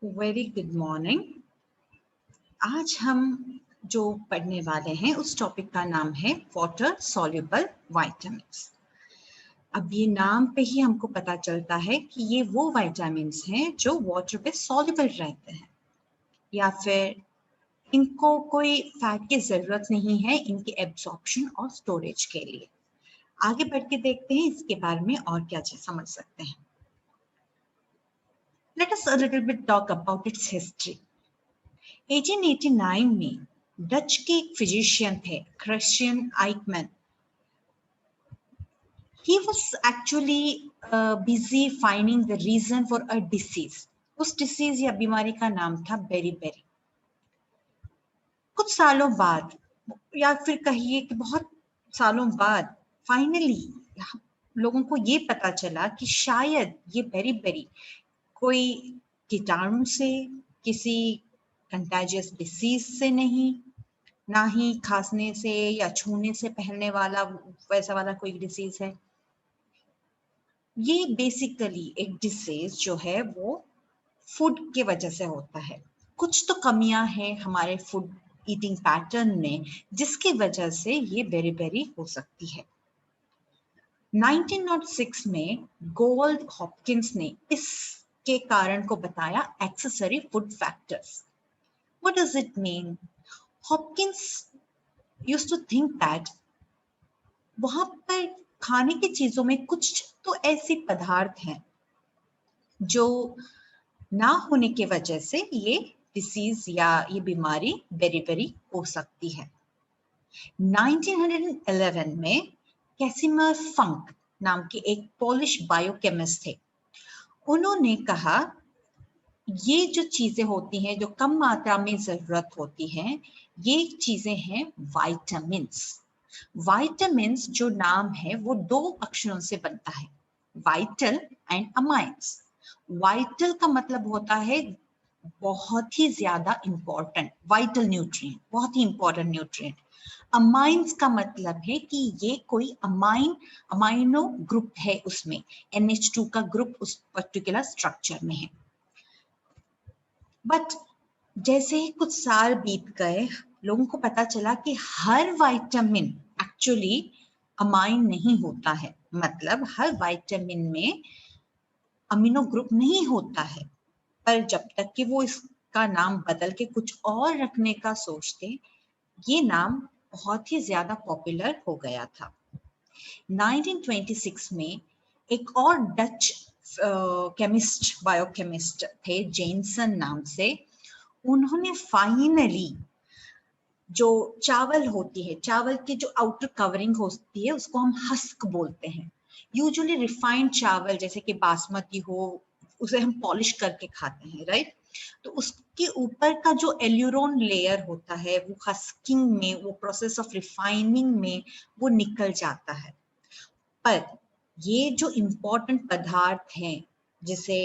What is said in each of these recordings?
Very good morning. आज हम जो पढ़ने वाले हैं उस टॉपिक का नाम है वाटर सॉल्युबल विटामिन्स। अब ये नाम पे ही हमको पता चलता है कि ये वो विटामिन्स हैं जो वाटर पे सॉल्युबल रहते हैं, या फिर इनको कोई फैट की जरूरत नहीं है इनके एब्जॉर्प्शन और स्टोरेज के लिए। आगे बढ़ के देखते हैं इसके बारे में और क्या समझ सकते हैं। Let us a little bit talk about it's history. 1889 में डच के एक फिजिशियन थे Christian Eichmann. He was actually busy finding the reason for a disease. उस डिसीज या बीमारी का नाम था बेरी। कुछ सालों बाद, या फिर कहिए कि बहुत सालों बाद, फाइनली लोगों को ये पता चला कि शायद ये बेरी कोई कीटाणु से, किसी कंटाजियस डिसीज से नहीं, ना ही खांसने से या छूने से फैलने वाला वैसा वाला कोई डिसीज है। ये बेसिकली एक डिसीज जो है वो फूड के वजह से होता है। कुछ तो कमियां हैं हमारे फूड ईटिंग पैटर्न में जिसकी वजह से ये बेरी हो सकती है। 1906 में गोल्ड हॉपकिंस ने इसके कारण को बताया accessory food factors. What does it mean? Hopkins used to think that वहां पर खाने की चीजों में कुछ तो ऐसे पदार्थ हैं जो ना होने की वजह से ये डिसीज या ये बीमारी बेरी हो सकती है। 1911 में कैसिमर फंक नाम के एक पोलिश बायोकेमिस्ट थे। उन्होंने कहा ये जो चीजें होती हैं जो कम मात्रा में जरूरत होती हैं, ये चीजें हैं वाइटामिन्स। वाइटामिन्स जो नाम है वो दो अक्षरों से बनता है, वाइटल एंड अमाइंस। वाइटल का मतलब होता है बहुत ही ज्यादा इंपॉर्टेंट, वाइटल न्यूट्रिएंट, बहुत ही इंपॉर्टेंट न्यूट्रिएंट। अमाइंस का मतलब है कि ये कोई अमाइनो ग्रुप है, उसमें NH2 का ग्रुप उस पर्टिकुलर स्ट्रक्चर में है। बट जैसे ही कुछ साल बीत गए, लोगों को पता चला कि हर विटामिन एक्चुअली अमाइन नहीं होता है। मतलब हर विटामिन में अमीनो ग्रुप नहीं होता है। पर जब तक कि वो इसका नाम बदल के कुछ और रखने का सोचते, ये नाम बहुत ही ज्यादा पॉपुलर हो गया था। 1926 में एक और डच केमिस्ट, बायोकेमिस्ट थे जेनसन नाम से। उन्होंने फाइनली जो चावल होती है, चावल की जो आउटर कवरिंग होती है उसको हम हस्क बोलते हैं। यूजुअली रिफाइंड चावल जैसे कि बासमती हो, उसे हम पॉलिश करके खाते हैं, राइट? तो उसके ऊपर का जो एल्यूरोन लेयर होता है वो हस्किंग में, वो प्रोसेस ऑफ रिफाइनिंग में वो निकल जाता है। पर ये जो इम्पोर्टेंट पदार्थ हैं जिसे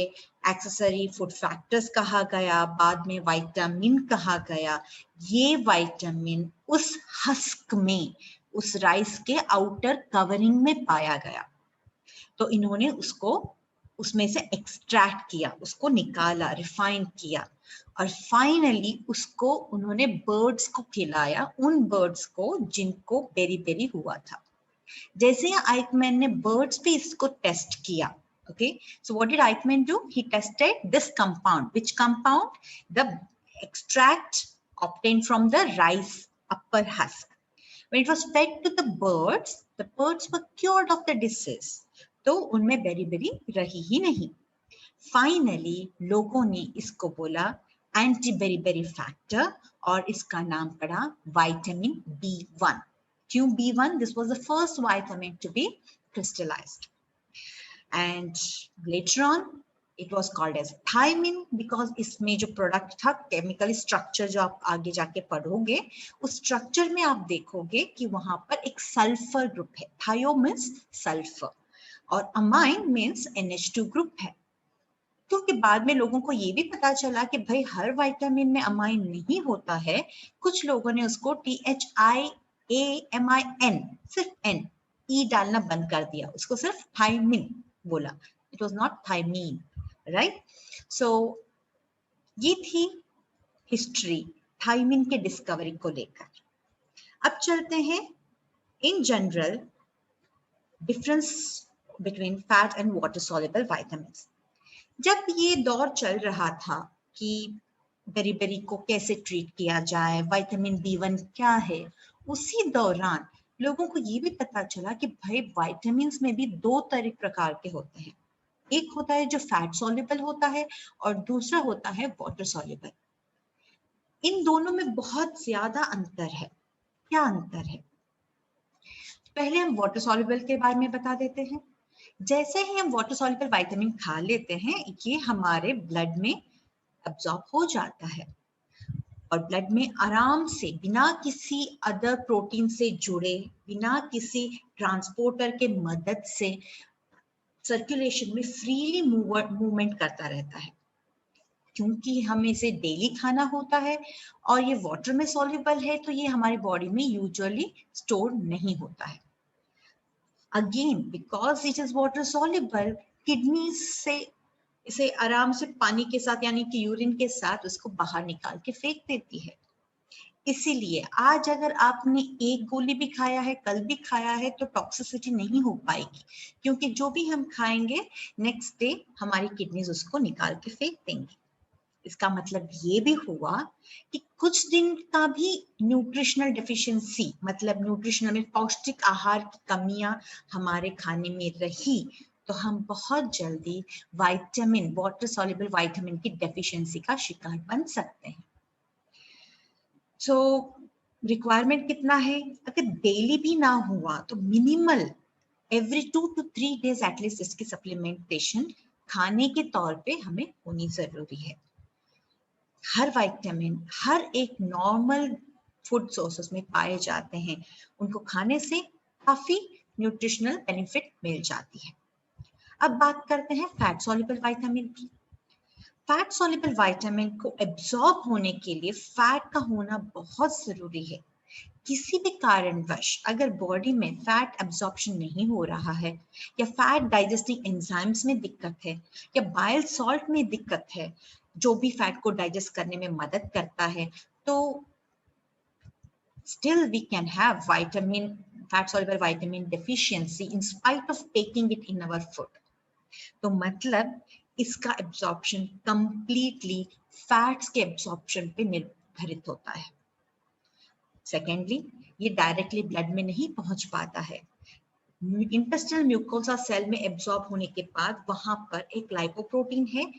एक्सेसरी फूड फैक्टर्स कहा गया, बाद में विटामिन कहा गया, ये विटामिन उस हस्क में, उस राइस के आउटर कवरिंग में पाया गया। तो इन्होंने उसको उसमें से एक्सट्रैक्ट किया, उसको निकाला, रिफाइन किया, और फाइनली उसको उन्होंने बर्ड्स को खिलाया, उन बर्ड्स को जिनको बेरी हुआ था। जैसे ही आइकमैन ने बर्ड्स पे इसको टेस्ट किया, okay, so what did Eichmann do? He tested this compound. Which compound? The extract obtained from the rice upper husk. When it was fed to the birds were cured of the disease. तो उनमें berry रही ही नहीं। Finally लोगों ने इसको बोला anti berry factor, और इसका नाम पड़ा विटामिन B1. क्यों B1? This was the first vitamin to be crystallized. And later on it was called as thiamine because इसमें जो प्रोडक्ट था, केमिकल स्ट्रक्चर जो आप आगे जाके पढ़ोगे, उस स्ट्रक्चर में आप देखोगे कि वहां पर एक सल्फर ग्रुप है। थायो मीन्स सल्फर और अमाइन मीन्स NH2 ग्रुप है। क्योंकि बाद में लोगों को ये भी पता चला कि भाई हर विटामिन में अमाइन नहीं होता है, कुछ लोगों ने उसको THIAMIN, सिर्फ N, E डालना बंद कर दिया, उसको सिर्फ थाइमिन बोला। It was not thiamine, right? So ये थी हिस्ट्री थायमिन के डिस्कवरी को लेकर। अब चलते हैं in general difference between fat and water soluble vitamins. जब ये दौर चल रहा था कि बेरी को कैसे ट्रीट किया जाए, विटामिन B1 क्या है, उसी दौरान लोगों को ये भी पता चला कि भाई विटामिन्स में भी दो प्रकार के होते हैं। एक होता है जो फैट सॉल्युबल होता है और दूसरा होता है वाटर सॉल्युबल। इन दोनों में बहुत ज्यादा अंतर है। क्या अंतर है? पहले हम वाटर सॉल्युबल के बारे में बता देते हैं। जैसे ही हम वाटर सॉल्युबल विटामिन खा लेते हैं, ये हमारे ब्लड में अब्सॉर्ब हो जाता है और ब्लड में आराम से बिना किसी अदर प्रोटीन से जुड़े, बिना किसी ट्रांसपोर्टर के मदद से सर्कुलेशन में फ्रीली मूवमेंट करता रहता है। क्योंकि हमें इसे डेली खाना होता है और ये वाटर में सॉल्युबल है, तो ये हमारी बॉडी में यूजुअली स्टोर नहीं होता है। Again because it is water soluble, kidney से इसे आराम से पानी के साथ यानी कि यूरिन के साथ उसको बाहर निकाल के फेंक देती है। इसीलिए आज अगर आपने एक गोली भी खाया है, कल भी खाया है, तो टॉक्सिसिटी नहीं हो पाएगी, क्योंकि जो भी हम खाएंगे नेक्स्ट डे हमारी किडनीज उसको निकाल के फेंक देंगी। इसका मतलब ये भी हुआ कि कुछ दिन का भी न्यूट्रिशनल डेफिशिएंसी, मतलब न्यूट्रिशनल में पौष्टिक आहार की कमियां हमारे खाने में रही, तो हम बहुत जल्दी विटामिन, वाटर सॉल्युबल विटामिन की डेफिशिएंसी का शिकार बन सकते हैं। सो रिक्वायरमेंट कितना है? अगर डेली भी ना हुआ तो minimal every 2 to 3 days at least इसकी सप्लीमेंटेशन खाने के तौर पे हमें होनी जरूरी है। हर विटामिन हर एक नॉर्मल फूड सोर्सेस में पाए जाते हैं, उनको खाने से काफी न्यूट्रिशनल बेनिफिट मिल जाती है। अब बात करते हैं फैट सॉल्युबल विटामिन की। फैट सॉल्युबल विटामिन को एब्जॉर्ब होने के लिए फैट का होना बहुत जरूरी है। किसी भी कारणवश अगर बॉडी में फैट एब्जॉर्प्शन नहीं हो रहा है, या फैट डाइजेस्टिंग एंजाइम्स में दिक्कत है, या बाइल सॉल्ट में दिक्कत है जो भी फैट को डाइजेस्ट करने में मदद करता है, तो still we can have fat soluble vitamin deficiency in spite of taking it in our food. तो मतलब इसका एब्जॉर्प्शन कंप्लीटली फैट्स के एब्जॉर्प्शन पे निर्भरित होता है। सेकेंडली, ये डायरेक्टली ब्लड में नहीं पहुंच पाता है। इंटेस्टाइनल म्यूकोसा सेल में एब्जॉर्ब होने के बाद वहां पर एक लाइपोप्रोटीन है,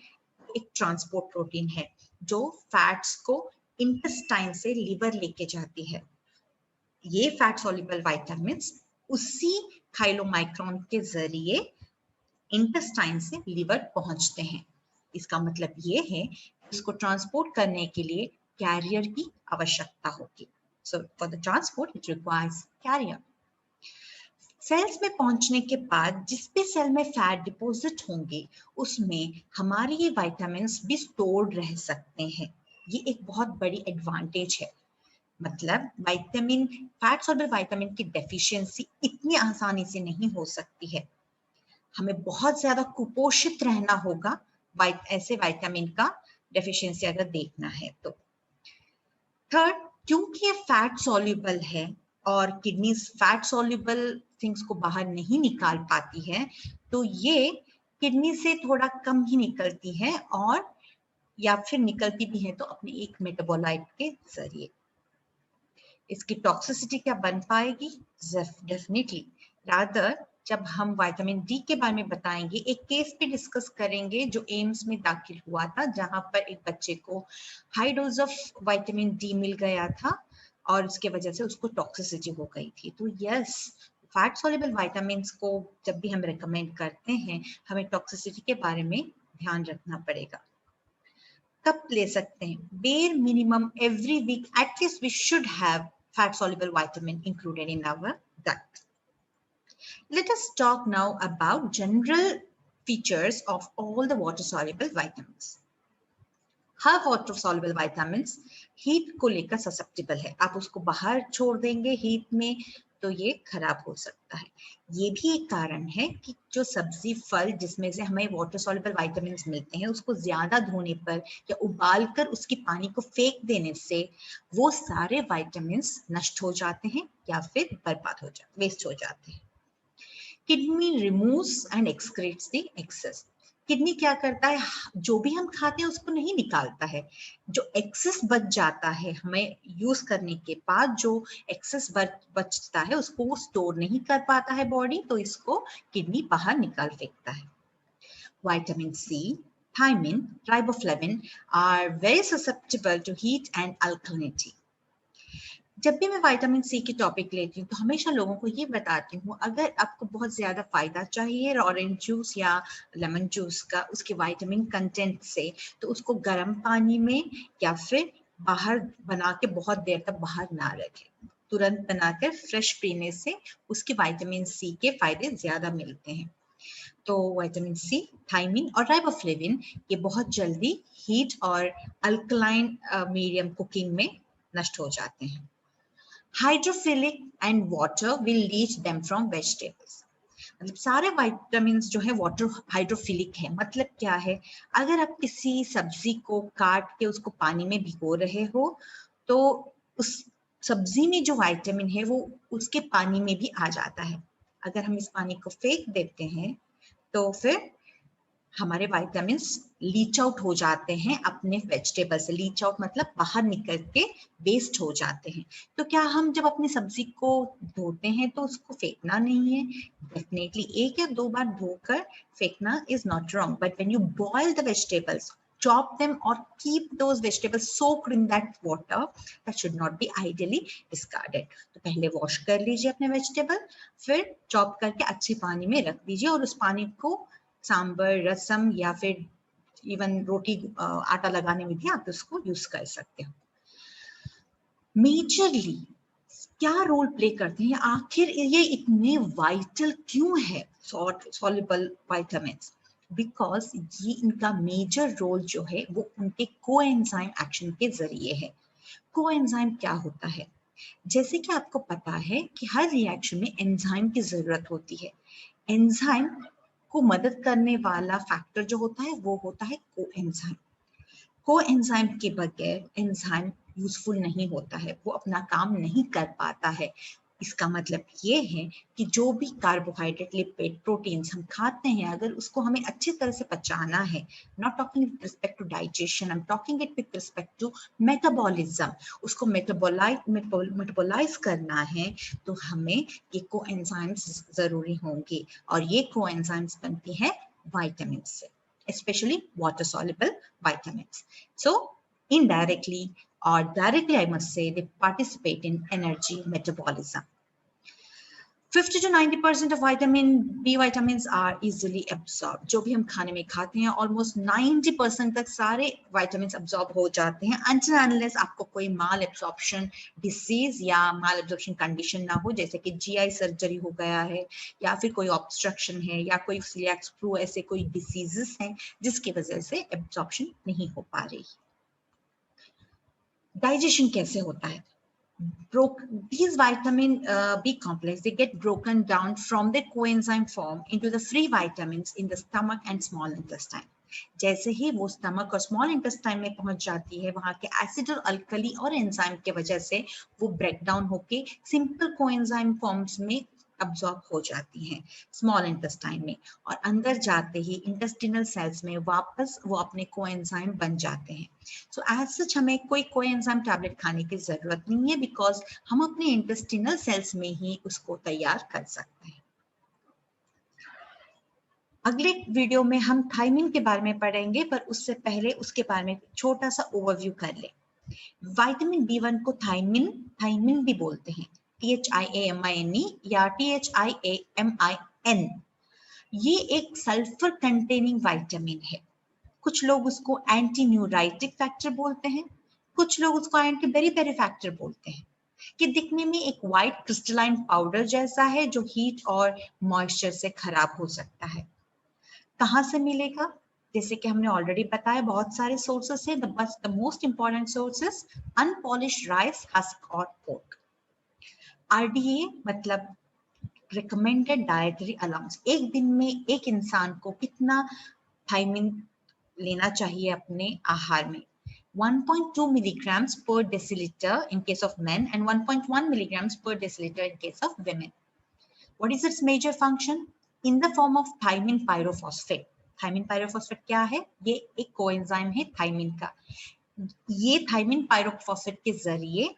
एक ट्रांसपोर्ट प्रोटीन है जो फैट्स को इंटेस्टाइन से लिवर लेके जाती है। ये फैट सॉल्युबल विटामिन्स उसी थाइलोमाइक्रोन के जरिए इंटेस्टाइन से लिवर पहुंचते हैं। इसका मतलब ये है इसको ट्रांसपोर्ट करने के लिए कैरियर की आवश्यकता होगी। So for the transport it requires carrier. Cells में पहुंचने के बाद जिस भी सेल में फैट डिपॉजिट होंगे उसमें हमारे ये विटामिन्स भी स्टोर्ड रह सकते हैं। ये एक बहुत बड़ी एडवांटेज है। मतलब विटामिन, फैट सॉल्युबल विटामिन की डेफिशिएंसी इतनी आसानी से नहीं हो सकती है। हमें बहुत ज्यादा कुपोषित रहना होगा ऐसे विटामिन का डेफिशिएंसी अगर देखना है तो। थर्ड, क्योंकि ये फैट सॉल्युबल है और किडनी फैट सॉल्युबल थिंग्स को बाहर नहीं निकाल पाती है, तो ये किडनी से थोड़ा कम ही निकलती है, और या फिर निकलती भी है तो अपने एक मेटाबोलाइट के जरिए। इसकी टॉक्सिसिटी क्या बन पाएगी? डेफिनेटली। रादर जब हम विटामिन डी के बारे में बताएंगे, एक केस भी डिस्कस करेंगे जो एम्स में दाखिल हुआ था, जहां पर एक बच्चे को high dose of vitamin D मिल गया था और उसके वजह से उसको टॉक्सिसिटी हो गई थी। तो यस, फैट सॉल्युबल विटामिन्स को जब भी हम रेकमेंड करते हैं, हमें टॉक्सिसिटी के बारे में ध्यान रखना पड़ेगा। कब ले सकते हैं? Bare minimum every week at least we should have fat soluble vitamin included in our diet. Let us talk now about general features of all the water soluble vitamins. Her water soluble vitamins heat को लेकर susceptible है। आप उसको बाहर छोड़ देंगे heat में तो ये खराब हो सकता है। ये भी एक कारण है कि जो सब्जी फल जिसमें से हमें वाटर सॉल्युबल विटामिन मिलते हैं, उसको ज्यादा धोने पर या उबाल कर उसकी पानी को फेंक देने से वो सारे विटामिन नष्ट हो जाते हैं या फिर बर्बाद हो जाते, वेस्ट हो जाते हैं। Kidney removes and excretes the excess. Kidney क्या करता है, जो भी हम खाते हैं उसको नहीं निकालता है, जो एक्सेस बच जाता है हमें यूज करने के बाद, जो एक्सेस बचता है उसको वो स्टोर नहीं कर पाता है बॉडी, तो इसको किडनी बाहर निकाल फेंकता है। Vitamin C, thiamine, riboflavin are very susceptible to heat and alkalinity. जब भी मैं विटामिन सी की टॉपिक लेती हूँ तो हमेशा लोगों को ये बताती हूँ, अगर आपको बहुत ज्यादा फायदा चाहिए ऑरेंज जूस या लेमन जूस का उसके विटामिन कंटेंट से, तो उसको गर्म पानी में या फिर बाहर बना के बहुत देर तक बाहर ना रखें। तुरंत बनाकर फ्रेश पीने से उसके विटामिन सी के फायदे ज्यादा मिलते हैं। तो विटामिन सी, थायमिन और राइबोफ्लेविन ये बहुत जल्दी हीट और अल्कलाइन मीडियम कुकिंग में नष्ट हो जाते हैं। Hydrophilic and water will leach them from vegetables. मतलब सारे विटामिन जो है वाटर हाइड्रोफिलिक है। मतलब क्या है, अगर आप किसी सब्जी को काट के उसको पानी में भिगो रहे हो तो उस सब्जी में जो विटामिन है वो उसके पानी में भी आ जाता है। अगर हम इस पानी को फेंक देते हैं तो फिर हमारे विटामिन्स लीच आउट हो जाते हैं अपने वेजिटेबल से। लीच आउट मतलब बाहर निकल के वेस्ट हो जाते हैं। तो क्या हम जब अपनी सब्जी को धोते हैं तो उसको फेंकना नहीं है? डेफिनेटली एक या दो बार धोकर फेंकना is not wrong, but when you boil the vegetables, chop them or keep those vegetables soaked in that water, that should not be ideally discarded. तो पहले वॉश कर लीजिए अपने वेजिटेबल, फिर चॉप करके अच्छे पानी में रख दीजिए और उस पानी को सांबर, रसम या फिर इवन रोटी आटा लगाने में भी आप उसको यूज कर सकते हो। मेजरली क्या रोल प्ले करते हैं, आखिर ये इतने वाइटल क्यों है सॉल्युबल विटामिन्स? बिकॉज ये इनका मेजर रोल जो है वो उनके कोएंजाइम एक्शन के जरिए है। कोएंजाइम क्या होता है? जैसे कि आपको पता है कि हर रिएक्शन में एंजाइम की जरूरत होती है। एंजाइम को मदद करने वाला फैक्टर जो होता है वो होता है कोएंजाइम। कोएंजाइम के बगैर एंजाइम यूजफुल नहीं होता है, वो अपना काम नहीं कर पाता है। इसका मतलब ये है कि जो भी कार्बोहाइड्रेट, लिपिड, प्रोटीन्स हम खाते हैं, अगर उसको हमें अच्छी तरह से पचाना है, not talking with respect to digestion, I am talking it with respect to metabolism, उसको मेटाबोलाइज करना है, तो हमें ये कोएंजाइम्स जरूरी होंगे। और ये कोएंजाइम्स बनती है विटामिन से, especially water soluble vitamins. So indirectly or directly, I must say, they participate in energy metabolism. 50 to 90% of vitamin B vitamins are easily absorbed. जो भी हम खाने में खाते हैं almost 90% तक सारे vitamins absorb हो जाते हैं, until unless आपको कोई mal absorption disease या mal absorption condition ना हो, जैसे कि GI सर्जरी हो गया है या फिर कोई obstruction है या कोई celiac flu, ऐसे कोई diseases हैं जिसकी वजह से absorption नहीं हो पा रही। Digestion कैसे होता है? These vitamin B complex, they get broken down from their coenzyme form into the free vitamins in the stomach and small intestine. जैसे ही वो स्टमक और स्मॉल इंटेस्टाइन में पहुंच जाती है, वहां के एसिड और अल्कली और एंजाइम के वजह से वो ब्रेक डाउन होके सिंपल कोएंजाइम फॉर्म्स में अब्सॉर्ब हो जाती हैं स्मॉल इंटेस्टाइन में, और अंदर जाते ही इंटेस्टिनल सेल्स में वापस वो अपने कोएंजाइम बन जाते हैं। सो एज सच हमें कोई कोएंजाइम टैबलेट खाने की जरूरत नहीं है, बिकॉज हम अपने इंटेस्टिनल सेल्स में ही उसको तैयार कर सकते हैं। अगले वीडियो में हम थायमिन के बारे में पढ़ेंगे, पर उससे पहले उसके बारे में छोटा सा ओवरव्यू कर ले। विटामिन B1 को थायमिन भी बोलते हैं, THIAMINE या THIAMIN। ये एक सल्फर कंटेनिंग विटामिन है। कुछ लोग उसको एंटी न्यूराइटिक फैक्टर बोलते हैं, कुछ लोग उसको एंटी बेरीबेरी फैक्टर बोलते हैं, कि दिखने में एक व्हाइट क्रिस्टलाइन पाउडर जैसा है जो हीट और मॉइस्चर से खराब हो सकता है। कहाँ से मिलेगा? जैसे कि हमने ऑलरेडी बताया, बहुत सारे सोर्सेस है। The most important sources unpolished rice, husk और पोर्क। RDA मतलब रिकमेंडेड डाइटरी अलाउंस, एक दिन में एक इंसान को कितना थायमिन लेना चाहिए अपने आहार में. 1.2 milligrams per deciliter in case of men and 1.1 milligrams per deciliter in case of women. What is its major function? In the form of thymine pyrophosphate. Thymine pyrophosphate क्या है? ये एक कोएंजाइम है थायमिन का. ये थायमिन पायरोफॉस्फेट के जरिए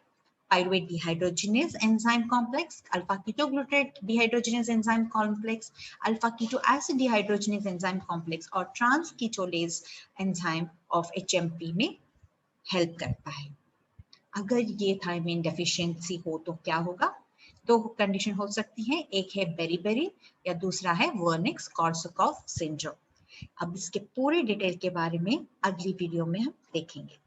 pyruvate dehydrogenase enzyme complex, alpha ketoglutarate dehydrogenase enzyme complex, alpha keto acid dehydrogenase enzyme complex और transketolase enzyme of HMP में हेल्प करता है. अगर ये थायमिन डेफिशिएंसी हो तो क्या होगा? दो कंडीशन हो सकती है, एक है बेरी-बेरी या दूसरा है वर्निक्स-कॉर्सैकॉफ सिंड्रोम. अब इसके पूरे डिटेल के बारे में अगली वीडियो में हम देखेंगे.